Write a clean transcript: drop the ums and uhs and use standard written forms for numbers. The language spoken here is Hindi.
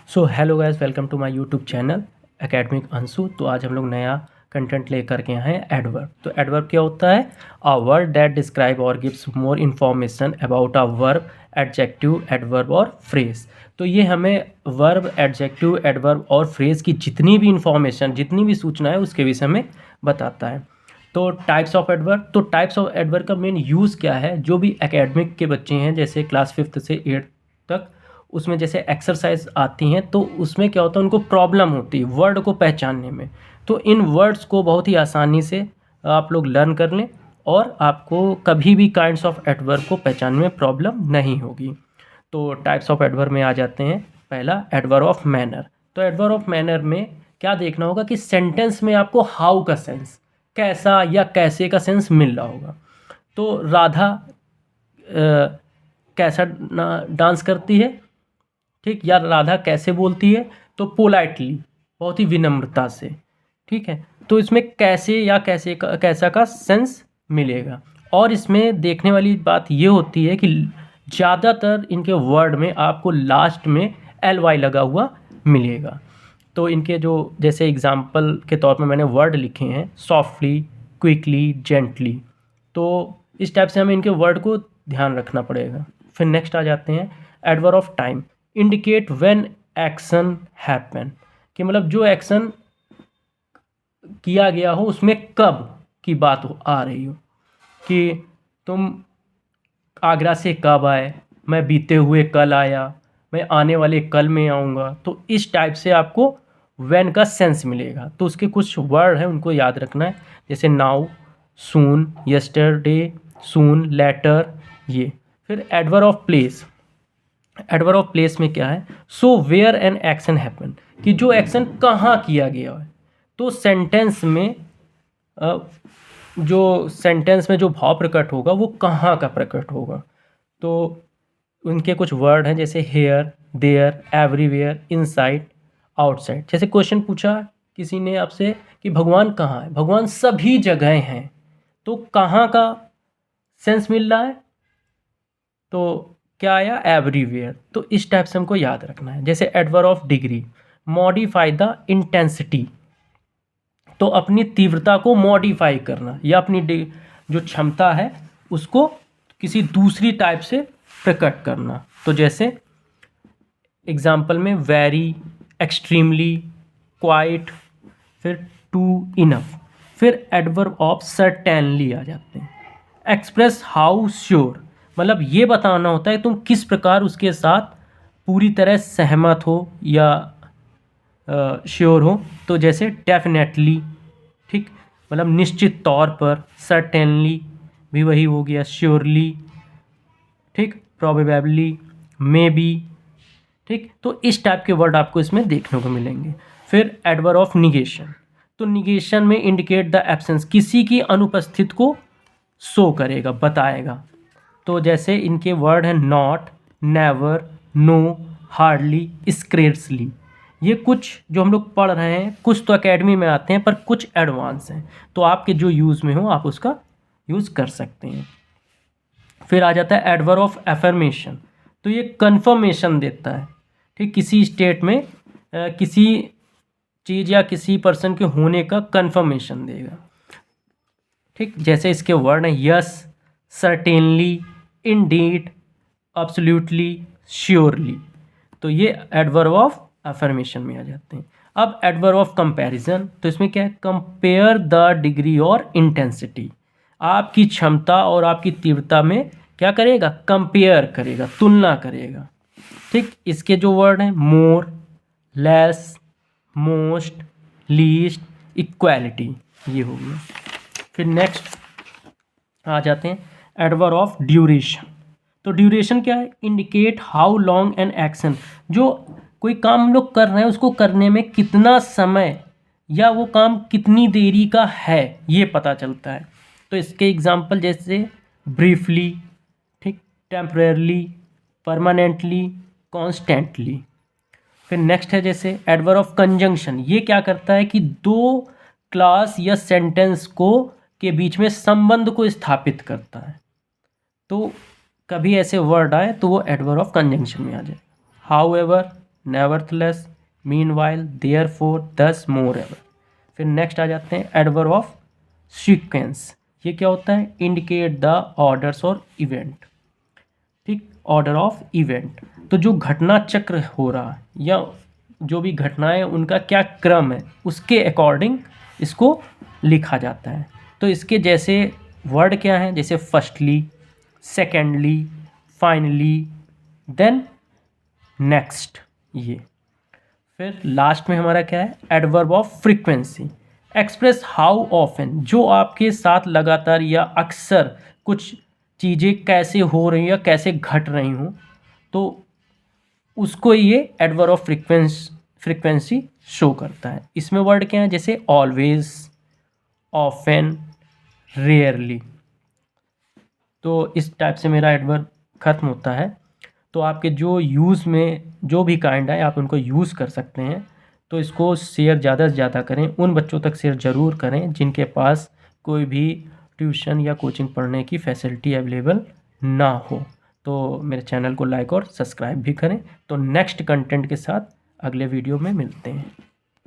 So hello guys, welcome to my YouTube channel academic Anshu. तो आज हम लोग नया कंटेंट लेकर के आए हैं एडवर्ब। तो एडवर्ब क्या होता है? अ वर्ड दैट डिस्क्राइब और gives more information about a verb, adjective, adverb और फ्रेज। तो ये हमें वर्ब, एडजेक्टिव, एडवर्ब और फ्रेज की जितनी भी इंफॉर्मेशन, जितनी भी सूचना है उसके विषय में बताता है। तो टाइप्स ऑफ एडवर्ब, तो टाइप्स ऑफ एडवर्ब का मेन यूज़ क्या है? जो भी एकेडमिक के बच्चे हैं, जैसे क्लास 5th से 8th तक, उसमें जैसे एक्सरसाइज आती हैं तो उसमें क्या होता है, उनको प्रॉब्लम होती है वर्ड को पहचानने में। तो इन वर्ड्स को बहुत ही आसानी से आप लोग लर्न कर लें और आपको कभी भी काइंड्स ऑफ एडवर्ब को पहचानने में प्रॉब्लम नहीं होगी। तो टाइप्स ऑफ एडवर्ब में आ जाते हैं। पहला, एडवर्ब ऑफ मैनर। तो एडवर्ब ऑफ मैनर में क्या देखना होगा कि सेंटेंस में आपको हाउ का सेंस, कैसा या कैसे का सेंस मिल रहा होगा। तो राधा कैसा डांस करती है, ठीक, या राधा कैसे बोलती है? तो पोलाइटली, बहुत ही विनम्रता से, ठीक है। तो इसमें कैसे या कैसे का, कैसा का सेंस मिलेगा। और इसमें देखने वाली बात ये होती है कि ज़्यादातर इनके वर्ड में आपको लास्ट में एल वाई लगा हुआ मिलेगा। तो इनके जो जैसे एग्जाम्पल के तौर पर मैंने वर्ड लिखे हैं, सॉफ्टली, क्विकली, जेंटली। तो इस टाइप से हमें इनके वर्ड को ध्यान रखना पड़ेगा। फिर नेक्स्ट आ जाते हैं adverb of time. Indicate when action happen, कि मतलब जो एक्शन किया गया हो उसमें कब की बात आ रही हो, कि तुम आगरा से कब आए, मैं बीते हुए कल आया, मैं आने वाले कल में आऊँगा। तो इस टाइप से आपको व्हेन का सेंस मिलेगा। तो उसके कुछ वर्ड हैं, उनको याद रखना है, जैसे now, soon, yesterday, soon, later, ये। फिर adverb of place. Adverb of place में क्या है? So where an action happen, कि जो एक्शन कहाँ किया गया है। तो सेंटेंस में जो भाव प्रकट होगा वो कहाँ का प्रकट होगा। तो उनके कुछ वर्ड हैं, जैसे here, there, everywhere, inside, outside. जैसे क्वेश्चन पूछा किसी ने आपसे कि भगवान कहाँ है, भगवान सभी जगह हैं। तो कहाँ का सेंस मिल रहा है? तो क्या आया? एवरीवेयर। तो इस टाइप से हमको याद रखना है। जैसे adverb of degree, modify the intensity, तो अपनी तीव्रता को मॉडिफाई करना या अपनी जो क्षमता है उसको किसी दूसरी टाइप से प्रकट करना। तो जैसे एग्जाम्पल में वेरी, एक्सट्रीमली, क्वाइट, फिर टू, इनफ। फिर एडवर्ब ऑफ सर्टेनली आ जाते हैं। एक्सप्रेस हाउ श्योर, मतलब ये बताना होता है तुम किस प्रकार उसके साथ पूरी तरह सहमत हो या श्योर हो। तो जैसे डेफिनेटली, ठीक, मतलब निश्चित तौर पर। सर्टेनली भी वही हो गया, श्योरली, ठीक, प्रोबेबली, मे बी, ठीक। तो इस टाइप के वर्ड आपको इसमें देखने को मिलेंगे। फिर एडवर्ब ऑफ निगेशन। तो निगेशन में इंडिकेट द एब्सेंस, किसी की अनुपस्थित को शो करेगा, बताएगा। तो जैसे इनके वर्ड हैं नॉट, नेवर, नो, हार्डली, स्क्रेट्सली। ये कुछ जो हम लोग पढ़ रहे हैं, कुछ तो एकेडमी में आते हैं पर कुछ एडवांस हैं। तो आपके जो यूज़ में हो आप उसका यूज़ कर सकते हैं। फिर आ जाता है एडवर्ब ऑफ एफर्मेशन। तो ये कन्फर्मेशन देता है, ठीक, किसी स्टेट में किसी चीज़ या किसी पर्सन के होने का कन्फर्मेशन देगा, ठीक। जैसे इसके वर्ड हैं yes, certainly, Indeed, absolutely, surely. तो ये एडवर्ब ऑफ अफर्मेशन में आ जाते हैं। अब एडवर्ब ऑफ कंपैरिजन, तो इसमें क्या है? कंपेयर द डिग्री और इंटेंसिटी, आपकी क्षमता और आपकी तीव्रता में क्या करेगा? कंपेयर करेगा, तुलना करेगा, ठीक। इसके जो वर्ड हैं मोर, लेस, मोस्ट, लीस्ट, इक्वालिटी, ये हो गया। फिर नेक्स्ट आ जाते हैं एडवर्ब ऑफ ड्यूरेशन। तो ड्यूरेशन क्या है? Indicate how long an action, जो कोई काम हम लोग कर रहे हैं उसको करने में कितना समय या वो काम कितनी देरी का है, ये पता चलता है। तो इसके एग्जांपल जैसे ब्रीफली, ठीक, टेम्परेरली, परमानेंटली, कॉन्स्टेंटली। फिर नेक्स्ट है जैसे एडवर्ब ऑफ कंजंक्शन। ये क्या करता है कि दो क्लास या सेंटेंस को के बीच में संबंध को स्थापित करता है। तो कभी ऐसे वर्ड आए तो वो एडवर्ब ऑफ कंजंक्शन में आ जाए। हाउएवर, नेवरथलेस, मीनवाइल, देयरफॉर, दस, मोरएवर। फिर नेक्स्ट आ जाते हैं एडवर्ब ऑफ सीक्वेंस। ये क्या होता है? इंडिकेट द ऑर्डर्स और इवेंट। ठीक, ऑर्डर ऑफ इवेंट, तो जो घटना चक्र हो रहा है या जो भी घटनाएं उनका क्या क्रम है उसके अकॉर्डिंग इसको लिखा जाता है। तो इसके जैसे वर्ड क्या हैं? जैसे firstly, secondly, finally, then next. ये फिर लास्ट में हमारा क्या है? Adverb of frequency. Express how often, जो आपके साथ लगातार या अक्सर कुछ चीज़ें कैसे हो रही या कैसे घट रही हूँ, तो उसको ये एडवर्ब ऑफ फ्रीक्वेंसी शो करता है। इसमें वर्ड क्या है? जैसे ऑलवेज, ऑफन, रेयरली। तो इस टाइप से मेरा एडवर्ब खत्म होता है। तो आपके जो यूज़ में जो भी काइंड है आप उनको यूज़ कर सकते हैं। तो इसको शेयर ज़्यादा से ज़्यादा करें, उन बच्चों तक शेयर ज़रूर करें जिनके पास कोई भी ट्यूशन या कोचिंग पढ़ने की फैसिलिटी अवेलेबल ना हो। तो मेरे चैनल को लाइक और सब्सक्राइब भी करें। तो नेक्स्ट कंटेंट के साथ अगले वीडियो में मिलते हैं।